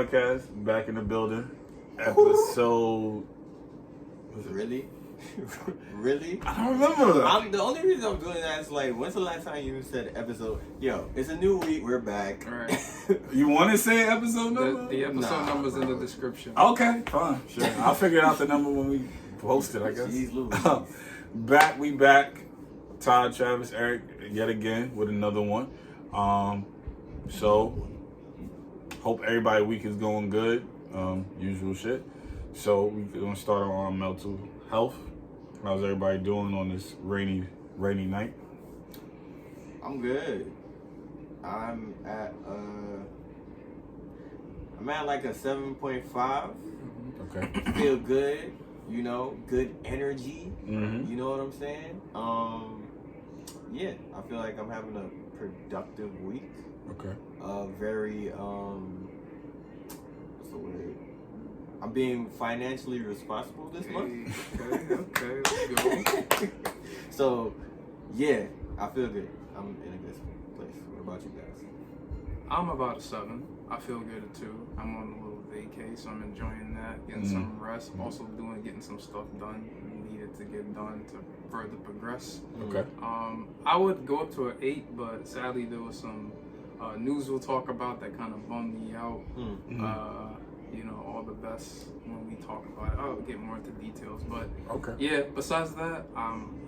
20podcast, back in the building. Episode... Really? Really? I don't remember. The only reason I'm doing that is like, when's the last time you said episode? Yo, it's a new week, we're back. All right. You want to say episode number? The episode number's in the description. Okay, fine, sure. I'll figure out the number when we post it, I guess. Jeez Louise. We back. Todd, Travis, Eric, yet again with another one. So, hope everybody's week is going good. Usual shit. So, we're going to start on mental health. How's everybody doing on this rainy night? I'm good. I'm at like a 7.5. Okay. Feel good, you know, good energy. Mm-hmm. You know what I'm saying? Yeah, I feel like I'm having a productive week. Okay. Very what's the word? I'm being financially responsible this month. Okay, let's go. So, yeah, I feel good. I'm in a good place. What about you guys? I'm about a 7. I feel good too. I'm on a little vacay, so I'm enjoying that, getting some rest. I'm also getting some stuff done needed to get done to further progress. Okay. I would go up to an 8, but sadly there was some news we'll talk about that kind of bummed me out. You know, all the best when we talk about it. I'll get more into details, but Okay. yeah, besides that, I'm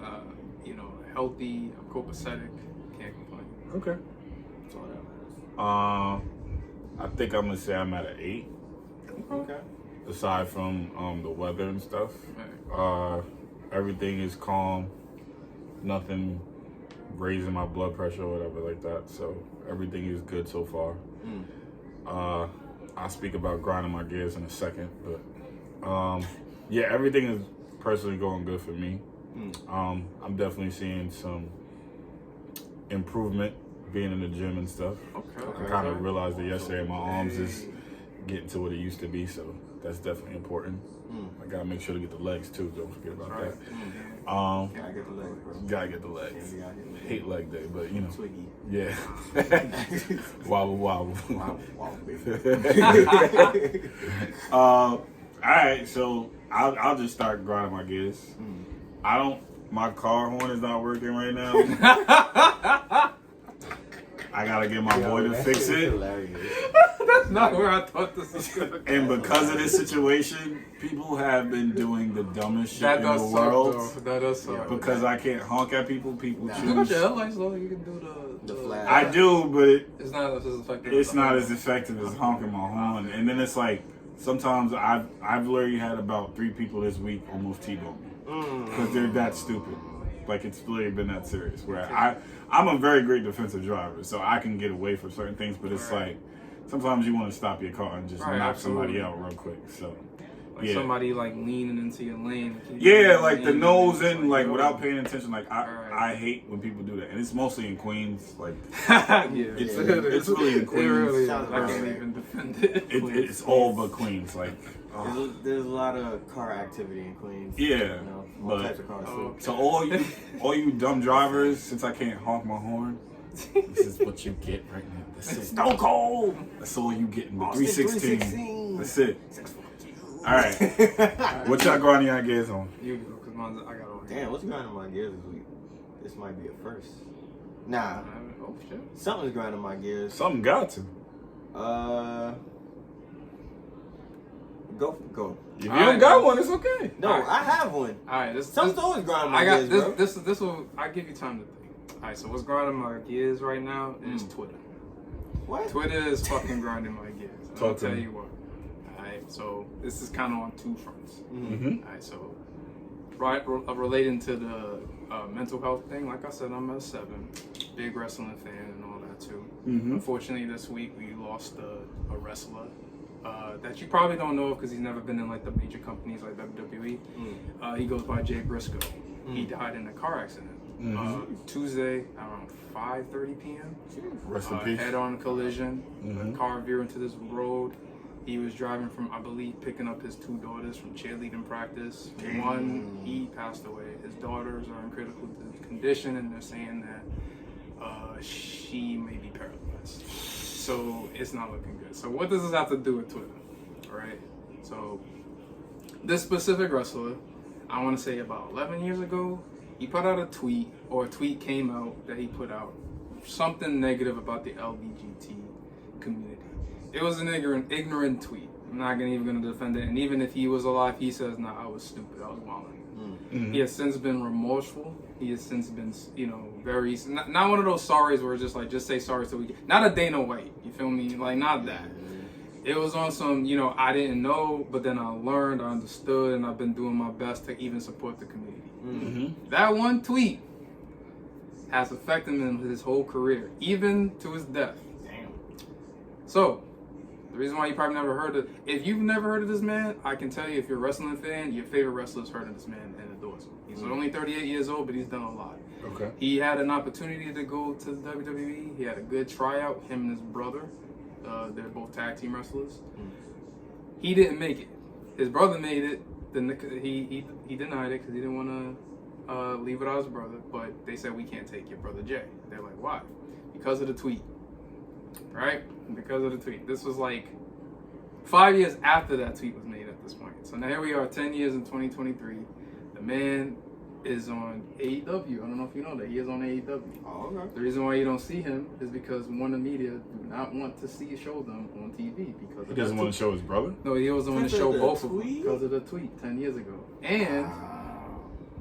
you know, healthy, I'm copacetic, can't complain. Okay. That's all that matters. I think I'm gonna say I'm at an 8. Okay. Aside from the weather and stuff, Right. everything is calm. Nothing raising my blood pressure or whatever like that. So everything is good so far. I'll speak about grinding my gears in a second, but yeah, everything is personally going good for me. I'm definitely seeing some improvement being in the gym and stuff. Okay. I kind of realized it yesterday. My arms is getting to what it used to be, so that's definitely important. I gotta make sure to get the legs too. Don't forget about that. Gotta get the legs, bro. Gotta get the legs. Yeah, we gotta get the legs. Hate leg day, but you know. Twiggy. Yeah. Wobble wobble. Wow, baby. All right, so I'll just start grinding my gears. My car horn is not working right now. I gotta get my boy to fix it. That's not where I thought this was going to go. And because of this situation, people have been doing the dumbest shit That in does the suck, world. though. That does suck. Because I can't honk at people, You got choose. your headlights though, you can do the flag. I do, but it's not as effective. it's not as effective as honking my horn. And then it's like, sometimes I've literally had about 3 people this week almost T-bone me. Because they're that stupid. Like, it's literally been that serious. Where I'm a very great defensive driver, so I can get away from certain things, but it's like, sometimes you want to stop your car and just knock somebody out real quick. So, like somebody like leaning into your lane. Yeah, like the nose in, like without paying attention. Like I hate when people do that, and it's mostly in Queens. Like, it's really in Queens. It really is. Sounds I can't right. even defend it. It's all but Queens. Like, There's a lot of car activity in Queens. Yeah, you know, all but- types of cars. too. so all you dumb drivers, since I can't honk my horn, this is what you get right now. This is Stone Cold. That's all you get in the 316. That's it. All right. What y'all grinding your gears on? You go, because mine's I got on. Damn, what's grinding my gears this week? This might be a first. Nah, Oh shit. something's grinding my gears. Something got to. Go. If you don't got one, it's okay. No, I have one. All right, Something's always grinding my I got gears, bro. this will I give you time to think. All right, so what's grinding my gears right now is Twitter. What? Twitter is fucking grinding my gears. I'll Talk to tell me. you what. Alright, so this is kind of on 2 fronts. Alright, so relating to the mental health thing, like I said, I'm a 7, big wrestling fan and all that too. Unfortunately, this week we lost a wrestler that you probably don't know of because he's never been in like the major companies like WWE. He goes by Jay Briscoe. He died in a car accident Tuesday around 5:30 p.m. Rest in peace. Head-on collision. The car veered into this road. He was driving from, I believe, picking up his 2 daughters from cheerleading practice. One, he passed away. His daughters are in critical condition, and they're saying that she may be paralyzed. So it's not looking good. So what does this have to do with Twitter? All right. So this specific wrestler, I want to say about 11 years ago, he put out a tweet, or a tweet came out that he put out, something negative about the LGBT community. It was an ignorant tweet. I'm not even going to defend it. And even if he was alive, he says, "Nah, I was stupid. I was wilding." Mm-hmm. He has since been remorseful. He has since been, very not one of those sorries where it's just say sorry so we get. Not a Dana White. You feel me? Like not that. It was on some, I didn't know, but then I learned, I understood, and I've been doing my best to even support the community. Mm-hmm. That one tweet has affected him his whole career, even to his death. Damn. So, the reason why you probably never heard of, if you've never heard of this man, I can tell you, if you're a wrestling fan, your favorite wrestler's heard of this man and adores him. He's only 38 years old, but he's done a lot. Okay. He had an opportunity to go to the WWE. He had a good tryout, him and his brother. They're both tag team wrestlers. He didn't make it. His brother made it. Then he denied it because he didn't want to leave without his brother. But they said, "We can't take your brother Jay." They're like, "Why?" Because of the tweet. Right? Because of the tweet. This was like 5 years after that tweet was made at this point. So now here we are, 10 years in 2023. The man is on AEW. I don't know if you know that. He is on AEW. Oh, okay. The reason why you don't see him is because Warner Media do not want to show them on TV because he doesn't want to show his brother? No, he doesn't want to show both of them because of the tweet 10 years ago. And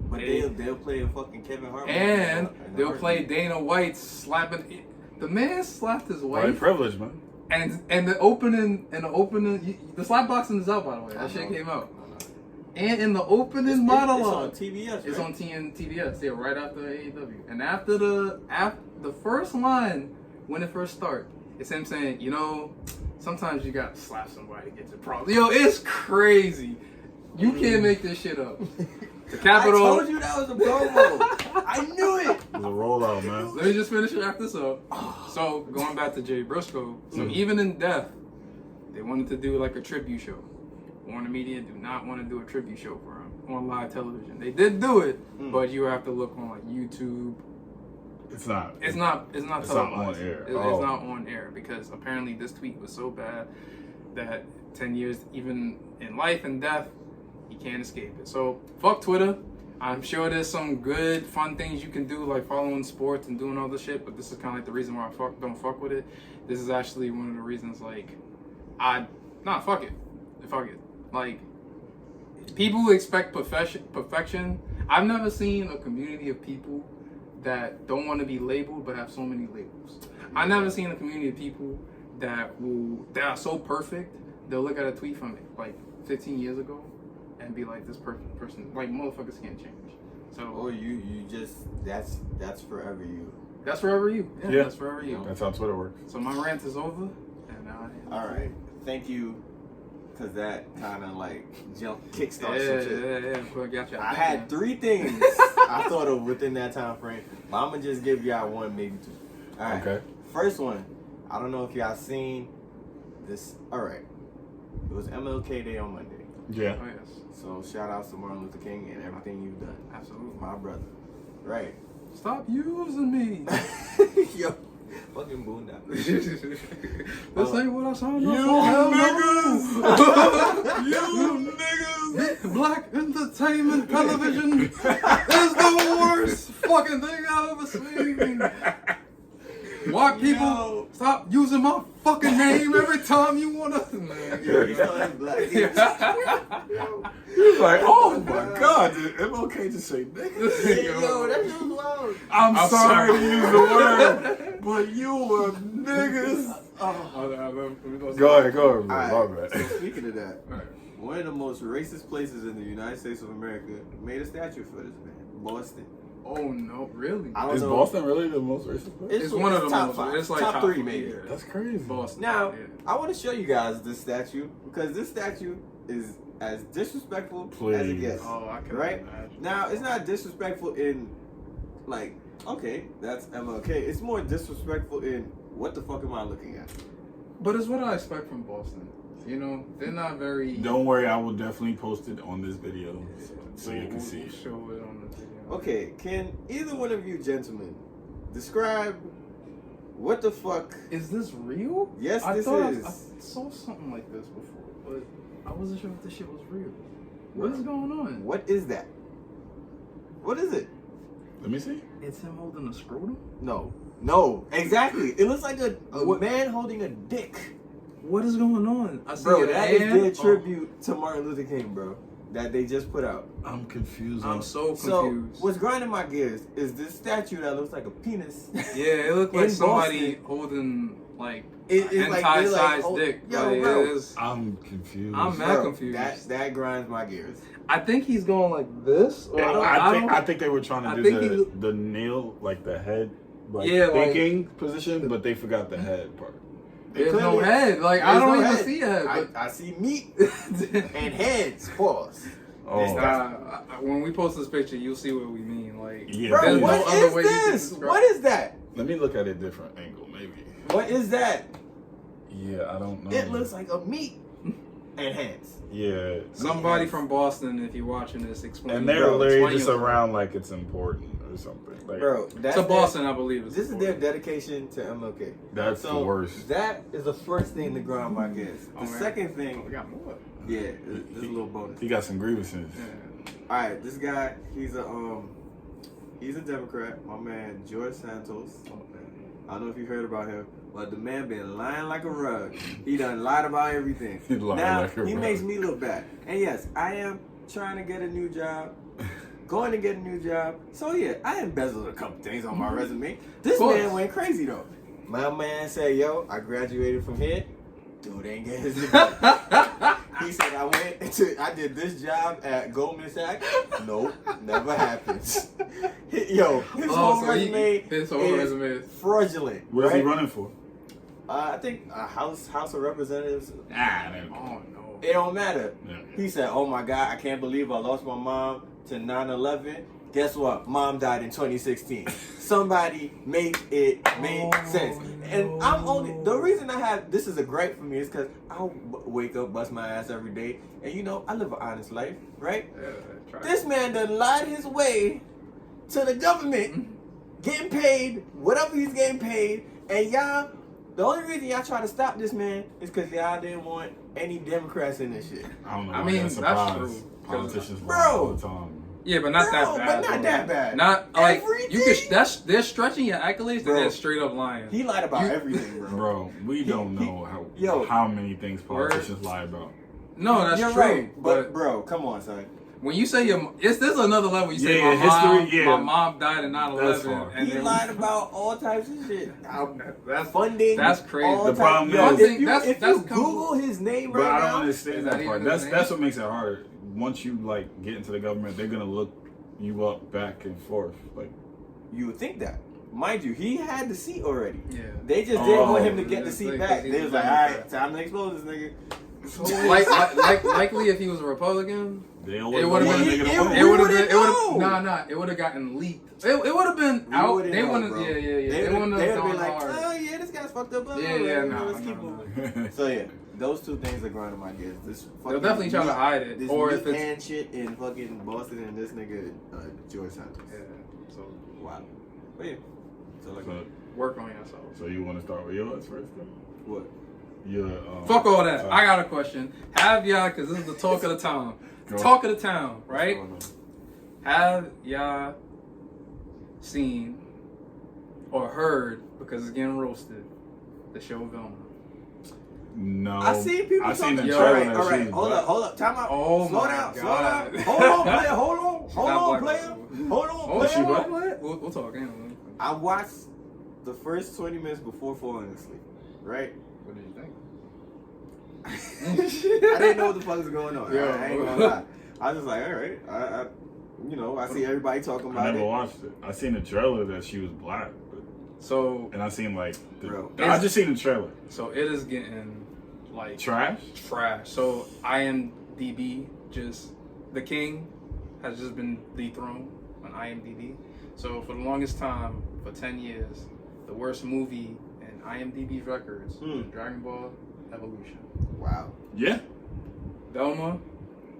but they'll play a fucking Kevin Hart. And they'll play Dana White slapping. The man slapped his wife. White privilege, man. And the opening, the slap boxing is out, by the way. That shit came out. And in the opening monologue, it's on TBS. Right? It's on TBS. Yeah, right after AEW. And after the first line, when it first starts, it's him saying, sometimes you gotta slap somebody to get your problem. Yo, it's crazy. You can't make this shit up. The Capitol. I told you that was a promo. I knew it. It was a rollout, man. Let me just finish it after this up. So going back to Jay Briscoe. So even in death, they wanted to do like a tribute show. Warner Media do not want to do a tribute show for him on live television. They did do it, but you have to look on like YouTube. It's not televised. On air. It's not on air because apparently this tweet was so bad that 10 years, even in life and death, he can't escape it. So fuck Twitter. I'm sure there's some good, fun things you can do, like following sports and doing all this shit. But this is kind of like the reason why I don't fuck with it. This is actually one of the reasons, like, fuck it. Fuck it. Like, people who expect perfection. I've never seen a community of people that don't want to be labeled but have so many labels. I've never seen a community of people that are so perfect, they'll look at a tweet from like 15 years ago and be like, this person, like, motherfuckers can't change. So, or you just, that's forever you. That's forever you. Yeah, that's forever you. That's how Twitter works. So my rant is over. And all right. Thank you. Because that kind of like kickstarts some shit. Gotcha. I had 3 things I thought of within that time frame. But I'm going to just give y'all 1, maybe 2. All right. Okay. First one. I don't know if y'all seen this. All right. It was MLK Day on Monday. Yeah. Oh, yes. So shout out to Martin Luther King and everything you've done. Absolutely. My brother. Right. Stop using me. Yo. Fucking boondock. This ain't what I signed up for. You niggas. Black entertainment television is the worst fucking thing I've ever seen. White people, stop using my fucking name every time you want to. You know that's black. You're like, oh my god, did MLK just say niggas? Yo, that was loud. I'm sorry to use the word, but you were niggas. Go ahead, bro. Right. So speaking of that, one of the most racist places in the United States of America made a statue for this man, Boston. Oh no, really? Is Boston really the most racist place? It's one of the top most. 5. It's like top 3 maybe. Yeah. That's crazy. Boston. Now, I want to show you guys this statue because this statue is as disrespectful as it gets. Oh, I can right? imagine. Now, it's not disrespectful in like, okay, that's MLK. It's more disrespectful in what the fuck am I looking at? But it's what I expect from Boston. You know, they're not very. Don't worry, I will definitely post it on this video so you can see it. Show it on the video. Okay, can either one of you gentlemen describe What the fuck? Is this real? Yes, I this thought is. I saw something like this before, but I wasn't sure if this shit was real. What is going on? What is that? What is it? Let me see. It's him holding a scrotum? No, exactly. It looks like a man holding a dick. What is going on? I see Bro, that is their tribute to Martin Luther King, bro. That they just put out. I'm confused. I'm so confused. So, what's grinding my gears is this statue that looks like a penis. Yeah, it looked like In somebody Boston. holding like It's an like, anti-sized dick. Yo, Like, bro. it is- I'm confused. I'm mad Bro, confused. That grinds my gears. I think he's going like this. Or I think they were trying to I do think the nail, like the head, like Yeah, like- thinking position, but they forgot the head part. There's no Clearly- head. Like I There's don't no even head. see a head. I see meat and heads. Pause. Oh, When we post this picture, you'll see what we mean. Like, yeah. Bro, there's what no other is way you can this? describe What is that? let me look at a different angle, maybe. What is that? Yeah, I don't know. It looks like a meat and hands. Yeah. Somebody Yes. from Boston, if you're watching this, explain. And they're Bro, literally explain just yourself. around like it's important or something. Like, Bro, that's To Boston, I believe. It's This is their important. dedication to MLK. that's So the worst. that is the first thing to grind my gears. The Oh, man. second Oh, thing, we got more. yeah, this is a little bonus. He got some grievances. Yeah. All right, this guy, he's a Democrat. My man George Santos. Oh, man. I don't know if you heard about him, but the man been lying like a rug. He done lied about everything. He lied Now like a he rug. makes me look bad. And yes, I am trying to get a new job. Going to get a new job. So yeah, I embezzled a couple things on my resume. This course. man went crazy though. My man said, yo, I graduated from here. Dude ain't get his degree. He said I did this job at Goldman Sachs. Nope, never happens. Yo, his whole resume his whole is resume is fraudulent. What is he right? running for? I think House of Representatives. oh no. It don't matter. Yeah. He said, oh my God, I can't believe I lost my mom to 9/11. Guess what? Mom died in 2016. Somebody make it make sense. And the reason I have, this is a gripe for me is because I'll wake up, bust my ass every day. And you know, I live an honest life, right? Yeah, This man done lied his way to the government, getting paid, whatever he's getting paid. And y'all, the only reason y'all try to stop this man is because y'all didn't want any Democrats in this shit. I don't know. I why mean, that's that's surprised. true. Politicians Bro. lie all the time. Yeah, but not that bad. But not that bad. Not like Everything? you can. They're stretching your accolades, Bro. and they're straight up lying. He lied about everything, bro. Bro, we don't know how many things politicians lie about. No, that's You're true. right. But bro, come on, son. when you say there's another level. You say Yeah, history, my mom died in 9/11, and He then lied about all types of shit. that's Funding. That's crazy. all The types- problem Yo, is- if you, That's- if that's you Google his name But right I don't now, understand Is that that part. even his That's name? what makes it harder. Once you like get into the government, they're gonna look you up back and forth. Like you would think that. Mind you, he had the seat already. Yeah. They just didn't want him to Oh, get the it's seat like- back. he's They was a like, Democrat. alright, time to expose this nigga. Likely if he was a Republican, they it always would want have a been. nigga to win. It would have wouldn't been. It would know. have. It would have gotten leaked. It would have been We out. wouldn't They know, wouldn't. bro. Yeah. They They would wouldn't have have been gone like, hard. oh yeah, this guy's fucked up. Yeah, let's keep no. moving. So yeah, those two things are grinding my gears. This They'll fucking definitely try to meat- hide it, This or meat if it's hand shit in fucking Boston and this nigga George Santos. yeah. So Wow. But yeah. So like, work on yourself. So you want to start with yours first? Then? what? Your Fuck all that. I got a question. Have y'all, because this is the talk of the town. Go. Talk of the town, right? What's Have y'all seen or heard, because it's getting roasted, the show Velma? No. I see people I seen the talking. trailer. Alright, that alright. she was Hold black. up, hold up. Time out. Oh slow my down, slow God. down. Hold on, player. Hold on, hold Not on, black player. people. Hold on, Oh, player. she black? We'll talk. Hang on. I watched the first 20 minutes before falling asleep. Right? What did you think? I didn't know what the fuck was going on. Yo. I ain't gonna lie. I was just like, all right. I see everybody talking I about never it. watched it. I seen the trailer that she was black, but, So and I seen like Bro. I just seen the trailer. So it is getting like Trash. So IMDb, just the king has just been dethroned on IMDb. So for the longest time, for 10 years, the worst movie in IMDb's records was Dragon Ball Evolution. Wow. Yeah. Velma,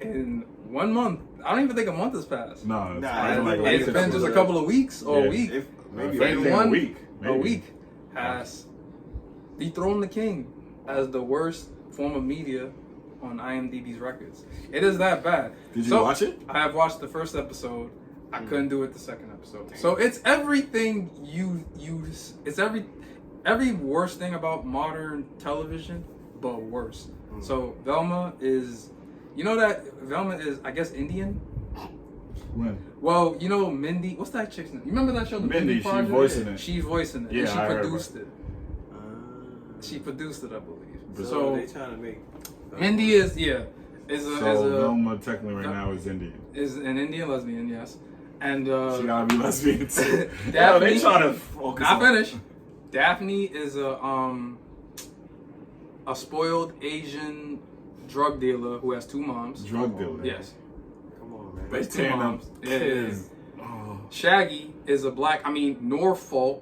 in 1 month, I don't even think a month has passed. No. Nah, I it's like been It's been just a couple of weeks or a Yeah. week. If maybe Maybe one- a week. A week has dethroned the king as the worst form of media on IMDb's records. It is that bad. Did you watch it? I have watched the first episode. I couldn't do it the second episode. So it's everything it's every worst thing about modern television, but worse. So Velma is, you know that Velma is, I guess, Indian? When? Well, you know Mindy, what's that chick's name? You remember that show? The Mindy, Project? she's voicing it. She's voicing it. Yeah, and she I produced it. She produced it, I believe. So they trying to make Mindy is Velma technically right now is Indian. Is an Indian lesbian, yes. And she gotta be lesbian too. Daphne, they trying to focus not on finished. Daphne is a spoiled Asian drug dealer who has 2 moms. Drug dealer. Yes. Come on, man. They 2 tearing moms. up Yeah. kids. Oh. Shaggy is a Norville.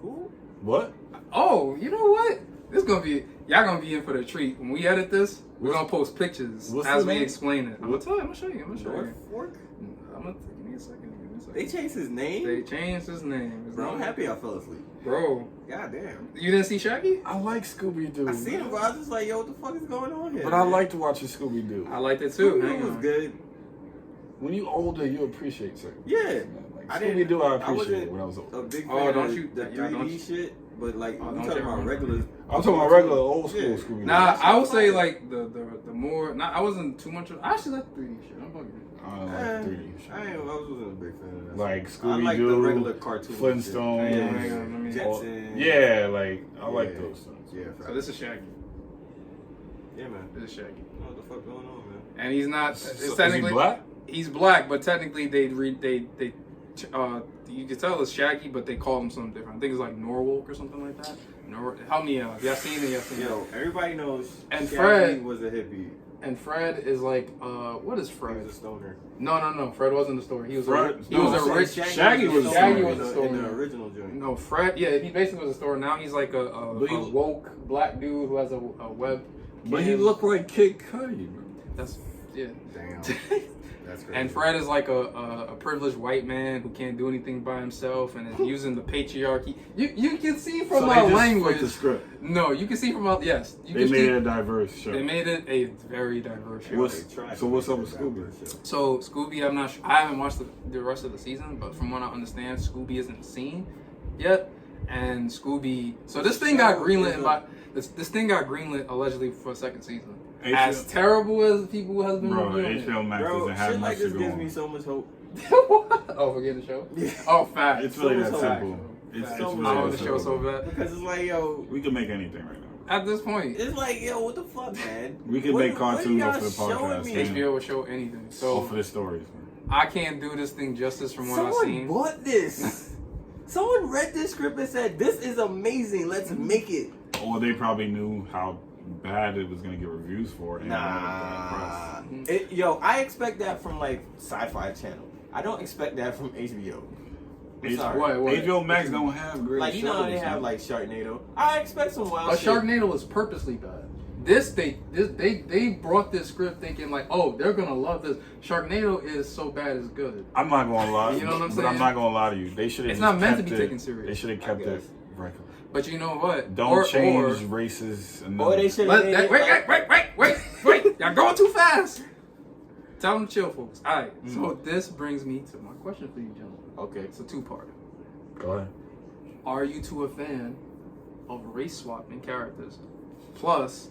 Who? What? Oh, you know what? This gonna be y'all gonna be in for the treat. When we edit this, we're gonna post pictures What's as the we name? explain it. I'm gonna show you. North Fork? Give me a second. They changed his name? They changed his name. Bro, I'm happy I fell asleep. Bro, God damn. you didn't see Shaggy? I like Scooby-Doo. I seen him, but I was just like, yo, what the fuck is going on here? But I like to watch Scooby-Doo. I liked it too. Scooby-Doo was good. When you older, you appreciate certain. Yeah. Like Scooby-Doo, I appreciate it when I was a older. big fan Oh, don't of you- the yeah, 3D don't you- shit, but like, Oh, I'm don't talking you- about regular. I'm talking about regular old school Yeah. Scooby-Doo. Nah, I would say like the more. Nah, I wasn't too much. I actually like 3D shit. I'm bugging. I don't like 3D. I wasn't a big fan of that. Like I like the Scooby-Doo, regular cartoon. Flintstones. Yeah. Jetsons. Yeah, like I like Yeah. those things. Yeah, So this is Shaggy. yeah, man. This is Shaggy. What the fuck going on, man? And he's not. So, It's is he technically black? He's black, but technically you can tell it's Shaggy, but they call him something different. I think it's like Norwalk or something like that. Help me out. Y'all seen it? Y'all seen it? Yo, everybody knows And Shaggy Fred- was a hippie. And Fred is like, what is He Fred? was a stoner. No. Fred wasn't the story. He was Fred- he was no, a rich. Shaggy was a Shaggy stoner. was a stoner. In the original joint. No, Fred. Yeah, he basically was a stoner. Now he's like a woke black dude who has a web. But he looked like Kid Cudi, bro. That's yeah. Damn. That's crazy. And Fred is like a privileged white man who can't do anything by himself and is using the patriarchy. You can see from So my they just language. flipped the script. No, you can see from my yes. You They can made see, it a diverse show. They made it a very diverse show. So what's up with Scooby? So Scooby, I'm not sure. I haven't watched the rest of the season, but from what I understand, Scooby isn't seen yet. And Scooby, so this thing got greenlit by this thing got greenlit allegedly for a second season. As terrible as people has been reviewing it. HBO Max Bro, doesn't have shit much like to this go gives on. me so much hope. What? Oh, forget the show? Yeah. Oh, fact. It's really that So simple. It's so really I that want the show simple. so bad. Because it's like, yo, We can make anything right now. At this point, it's like, yo, what the fuck, man? We can make cartoons off of the showing podcast. me? man. HBO will show anything. So Off of the stories, man. I can't do this thing justice from what I've Someone seen. bought this. Someone read this script and said, this is amazing. Let's make it. Or they probably knew how bad it was gonna get reviews for. And Nah. Yo, I expect that from like Sci-Fi Channel. I don't expect that from HBO. I'm sorry. What? HBO Max don't have great Like, you know how they shows, have man. like Sharknado? I expect some wild But shit. Sharknado was purposely bad. They brought this script thinking like, oh, they're gonna love this. Sharknado is so bad it's good. I'm not gonna lie. You know what I'm But I'm saying? not gonna lie to you. They should have. It's not meant to be taken serious. They should have kept it regular. But you know what? Don't change races. And Or they should Wait, have wait! Y'all going too fast. Tell them to chill, folks. All right. So this brings me to my question for you, gentlemen. Okay. It's a two-parter. Go ahead. Are you two a fan of race swapping characters? Plus,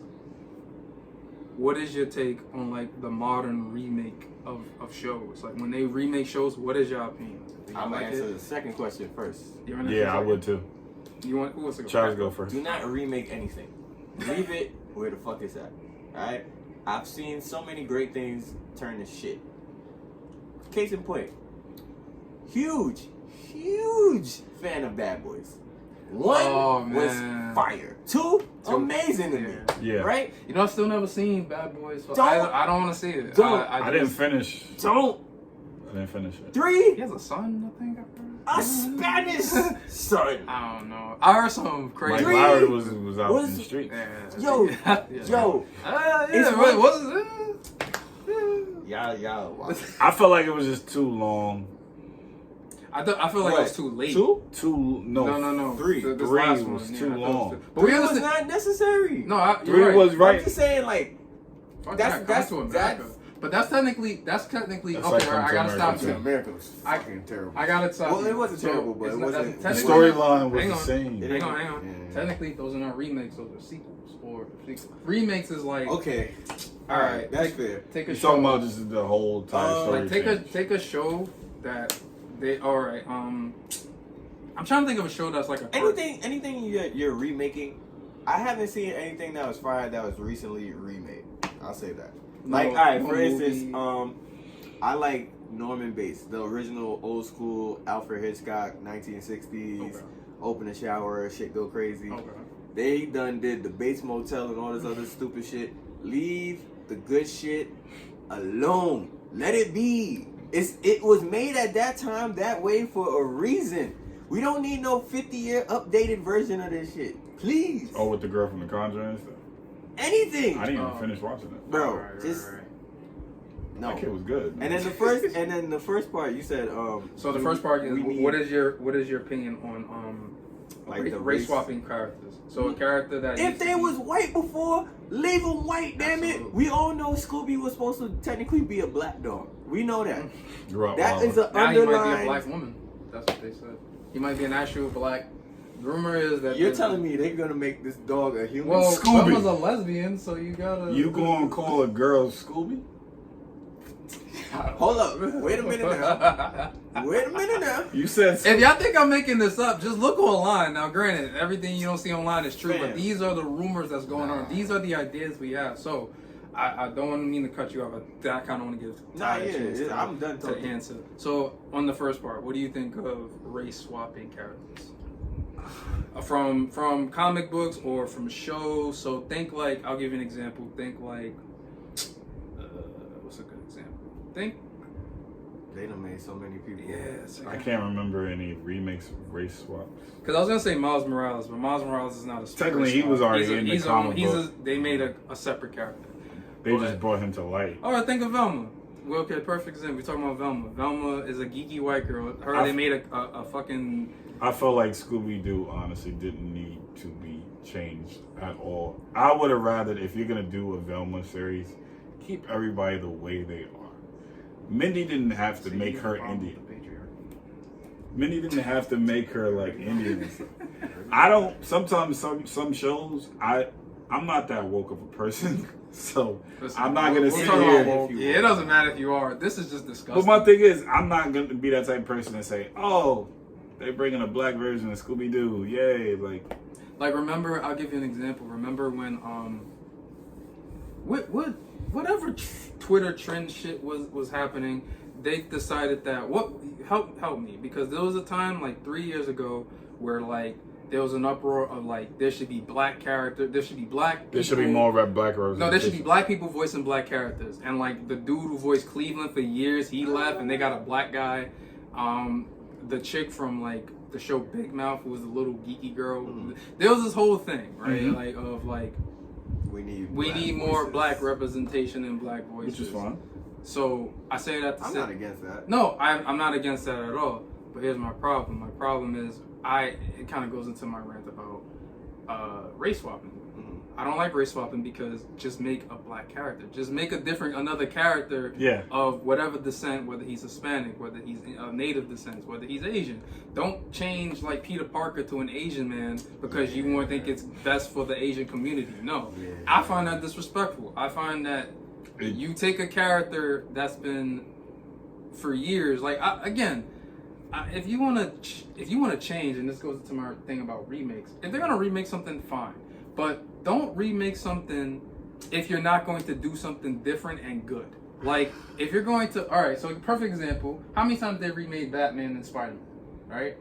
what is your take on like the modern remake of shows? Like when they remake shows, what is your opinion? Do you I'm like gonna answer it? the second question first. You're in it Yeah, for I a would too. second? You want who wants to go? Charles, go first. Do not remake anything. Leave it where the fuck it's at. Alright? I've seen so many great things turn to shit. Case in point. Huge fan of Bad Boys. One was fire. Two, amazing to me. Yeah. Right? You know, I've still never seen Bad Boys. So Don't- I don't want to see it. don't. I didn't finish. Don't. I didn't finish it. Three, He has a son, I think. a Spanish son. I don't know. I heard some crazy. Like Lowry was out in the street. Yo, yeah. yo. Yeah, It's what one- was it? Y'all. I felt like it was just too long. I feel like it was too late. No. 3. This 3 last was one, too long. But we was not necessary. No, 3 right. was right. I'm just saying, like, that's But that's technically That's okay. like I gotta stop America. you. America was fucking terrible. I gotta stop. Well, it wasn't terrible, but it wasn't. The storyline was the same. Hang on. Yeah. Technically, those are not remakes; those are sequels. Or remakes is like Okay. all right, that's fair. Take a You're show. talking about just the whole time story. Like take a show that they all right. I'm trying to think of a show that's like a anything you're remaking. I haven't seen anything that was fired that was recently remade. I'll say that. Like, all right, for instance, I like Norman Bates, the original old school Alfred Hitchcock, 1960s. Okay. Open the shower, shit go crazy. Okay. They done did the Bates Motel and all this other stupid shit. Leave the good shit alone. Let it be. It was made at that time that way for a reason. We don't need no 50-year updated version of this shit. Please. Oh, with the girl from The Conjuring and stuff? Anything. I didn't even finish watching it. Bro, Right. no. That kid was good. And then the first part you said So the first part is we what is your opinion on like race, the race swapping characters? So a character that if they was white before, leave them white, damn it. Absolutely. We all know Scooby was supposed to technically be a black dog. We know that. Right, That is an now he might be a underlying. black woman. That's what they said. He might be an actual black. The rumor is that You're telling me they're gonna make this dog a human? well, Scooby. Velma's a lesbian, so you gotta. You gonna call a girl Scooby? Hold up. Wait a minute now. Wait a minute now. You said If y'all think I'm making this up, just look online. Now, granted, everything you don't see online is true, but Fam. these are the rumors that's going on. These are the ideas we have. So, I don't mean to cut you off. I kind of want to give Ty a chance I'm done to talking. answer. So, on the first part, what do you think of race swapping characters? From comic books or from shows. So, think like, I'll give you an example. Think like, what's a good example? Think. They done made so many people. Yes. I can't remember any remakes of race swaps. Because I was gonna say Miles Morales, but Miles Morales is not a Technically, he was already in the comic book. They made a separate character. They just brought him to light. All right, think of Velma. Well, okay, perfect example. We're talking about Velma. Velma is a geeky white girl. They made a fucking. I felt like Scooby-Doo honestly didn't need to be changed at all. I would have rather, if you're gonna do a Velma series, keep everybody the way they are. Mindy didn't have to make her Indian. Mindy didn't have to make her like Indian. I don't. Sometimes some shows I'm not that woke of a person, so Listen, I'm not gonna sit talk here. about woke. Yeah, it doesn't matter if you are. This is just disgusting. But my thing is, I'm not gonna be that type of person and say, "Oh, they bringing a black version of Scooby-Doo, yay!" Like remember, I'll give you an example. Remember when whatever Twitter trend shit was happening, they decided that help me, because there was a time like 3 years ago where like there was an uproar of like there should be black character, there should be black people, There should be more red black roses. no, there should be black people voicing black characters. And like the dude who voiced Cleveland for years, he left and they got a black guy. The chick from like the show Big Mouth, who was the little geeky girl. Mm-hmm. There was this whole thing, right? Mm-hmm. Like of like we need more black representation and black voices. Which is fine. So I say that to I'm say, not against that. No, I'm not against that at all. But here's my problem. My problem is it kind of goes into my rant about race swapping. Mm-hmm. I don't like race swapping because just make a black character. Just make another character of whatever descent, whether he's Hispanic, whether he's of native descent, whether he's Asian. Don't change like Peter Parker to an Asian man because you want to think it's best for the Asian community. No, I find that disrespectful. I find that you take a character that's been for years, like if you want to change, and this goes to my thing about remakes. If they're gonna remake something, fine, but don't remake something if you're not going to do something different and good. Like if you're going to, all right. So perfect example. How many times they remade Batman and Spider-Man, right?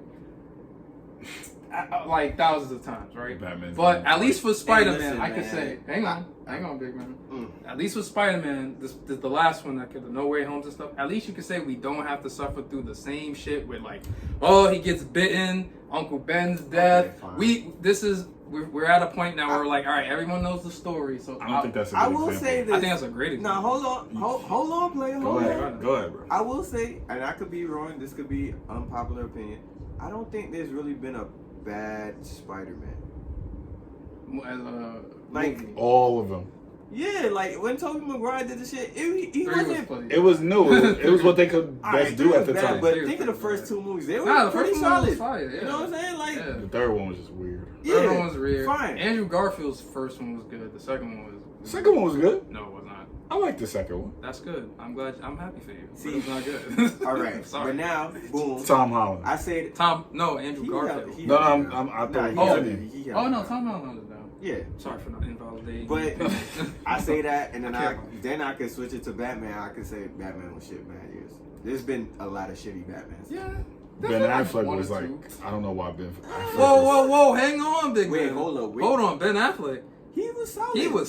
Like thousands of times, right? But at least for Spider-Man, I could say, hang on, big man. At least with Spider-Man, this the last one that could the No Way Homes and stuff. At least you could say we don't have to suffer through the same shit with like, oh, he gets bitten, Uncle Ben's death. Okay, This is we're at a point now where we're like, all right, everyone knows the story. So I don't think that's a good I will example. say this. I think that's a great example. Now hold on, player. Go ahead, bro. I will say, and I could be wrong. This could be unpopular opinion. I don't think there's really been a bad Spider-Man. Like movie. All of them. Yeah, like when Tobey Maguire did the shit, he wasn't. It was new. It was what they could best do at the time. But think of the first two movies; they were pretty solid. Was fire, yeah. You know what I'm saying? Like the third one was just weird. The third one was weird. Fine. Andrew Garfield's first one was good. The second one was. The second one was good. No, it was not. I like the second one. That's good. I'm happy for you. See, but it's not good. All right, Sorry. but now, boom. Tom Holland. I said Andrew Garfield. I thought he was in it. Tom Holland. Yeah. Sorry for not invalidating. But I say that, and then I can switch it to Batman. I can say Batman was shit bad years. There's been a lot of shitty Batmans. Yeah. Ben Affleck was like, I don't know why Ben Affleck. Whoa, hang on, big man. Hold on, Ben Affleck. He was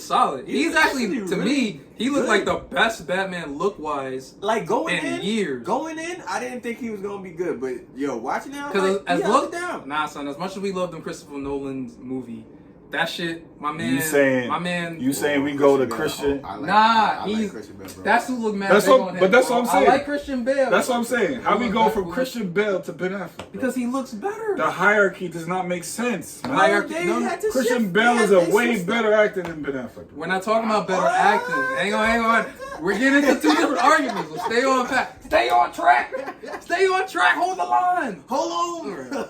solid. He's actually, to me, he looked like the best Batman look-wise. Like going in years. Going in, I didn't think he was gonna be good, but watching now, because he held it down. Nah, son. As much as we loved him, Christopher Nolan's movie. That shit, my man. You saying we go to Christian? I like Christian Bale, bro. That's who look mad. That's what I'm saying. I like Christian Bale. That's what I'm saying. How we go from Christian Bale to Ben Affleck? Bro? Because he looks better. The hierarchy does not make sense. Christian Bale is a way better actor than Ben Affleck. We're not talking about better acting. Hang on. We're getting into two different arguments. So stay on track. Stay on track. Hold the line. Hold on.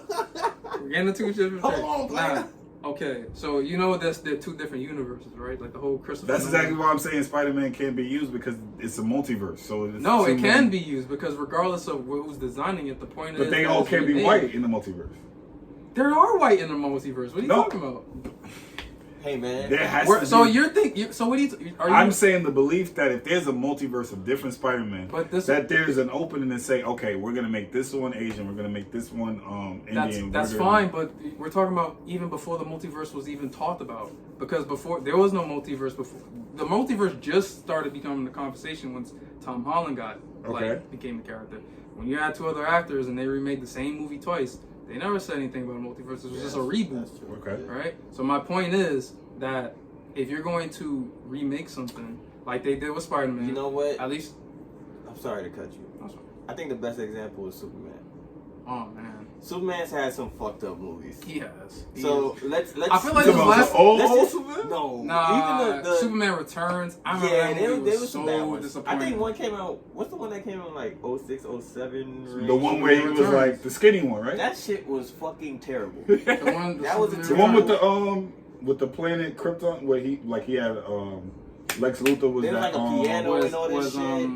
We're getting into two different tracks. Hold on, okay, so you know they're two different universes, right? Like the whole Christopher. That's exactly why I'm saying Spider-Man can't be used because it's a multiverse. So it can be used because regardless of who's designing it, the point is. But they all can't be white in the multiverse. There are white in the multiverse. What are you talking about? Hey man, there has to so be. you're thinking. So what are you? I'm saying the belief that if there's a multiverse of different Spider-Man, that there's an opening to say, okay, we're gonna make this one Asian, we're gonna make this one Indian. That's fine, but we're talking about even before the multiverse was even talked about, because before there was no multiverse before. The multiverse just started becoming the conversation once Tom Holland became a character. When you had two other actors and they remade the same movie twice. They never said anything about a multiverse. It was just a reboot. Okay. Right? So my point is that if you're going to remake something like they did with Spider-Man, you know what? At least I'm sorry to cut you. I think the best example is Superman. Oh man. Superman's had some fucked up movies. He has. Let's I feel like this last old Superman? No. Nah, even the Superman Returns. I remember they were some bad ones. Disappointing. I think one came out. What's the one that came out like 06, 07? The one where he was like the skinny one, right? That shit was fucking terrible. The one with the planet Krypton where he had Lex Luthor was like a piano and all this shit.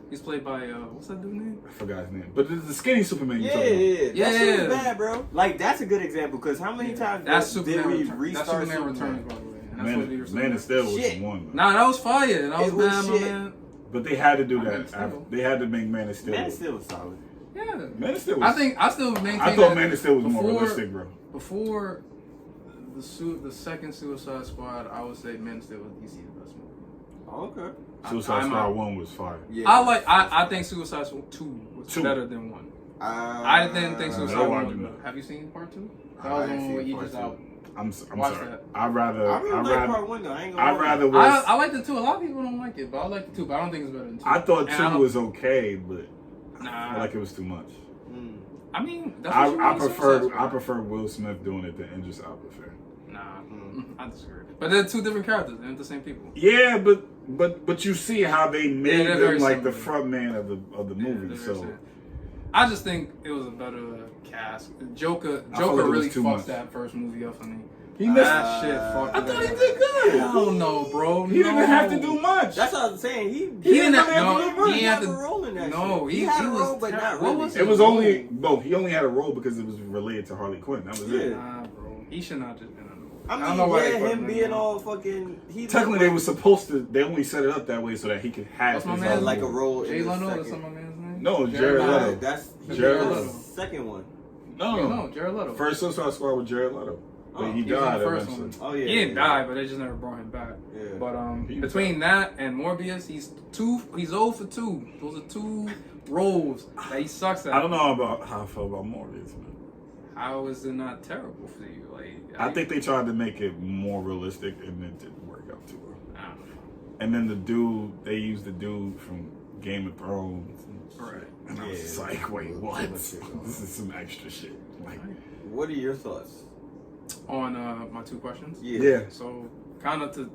He's played by what's that dude's name? I forgot his name. But it's the skinny Superman. Yeah. That shit was bad, bro. Like that's a good example because how many times did we restart Superman Returns, by the way? Man of Steel was the one. Nah, that was fire. That was bad, my man. But they had to do that. They had to make Man of Steel. Man of Steel was solid. Yeah. Man of Steel was. I still maintain. I thought Man of Steel was more realistic, bro. Before the second Suicide Squad, I would say Man of Steel was DC the best movie. Oh, okay. Suicide Squad 1 was fire. Yeah. I think Suicide Squad 2 was better than 1. I didn't think Suicide Squad 1 was better. Have you seen part 2? That was the one where he just out. I'm Watch sorry. that. I really like part 1 though. I ain't gonna I like the 2. A lot of people don't like it, but I like the 2. But I don't think it's better than 2. I thought 2 was okay, but I feel like it was too much. I mean, that's what I prefer Will Smith doing it than Idris Elba. Nah, I disagree. But they're two different characters. They're not the same people. Yeah, but you see how they made them like the front man of the movie. So I just think it was a better cast. Joker really fucked that first movie up for me. He missed that shit. Fucked I thought he did good. Hell no, bro. He didn't have to do much. That's what I'm saying. He didn't have to do much. He had a role in that. No, he had a role, but not really. It was only he only had a role because it was related to Harley Quinn. That was it. Nah, bro. He should not just been. I don't know why him being all fucking. Technically, they were supposed to. They only set it up that way so that he could have his own like a role. Jay Leno is some of my man's name. No, Jared Leto. That's Jared Leto. Second one. No, Jared Leto. First Suicide Squad with Jared Leto. But he died eventually. Oh yeah. He didn't die, but they just never brought him back. Yeah. But between that and Morbius, he's 0 for 2. Those are 2 roles that he sucks at. I don't know about how I feel about Morbius, man. I how is it not terrible for you? Like, I think they tried to make it more realistic, and it didn't work out too well. I don't know. And then they used the dude from Game of Thrones. Right. And I was just like, wait, what? This is some extra shit. Like, what are your thoughts on my 2 questions? Yeah. So, kind of to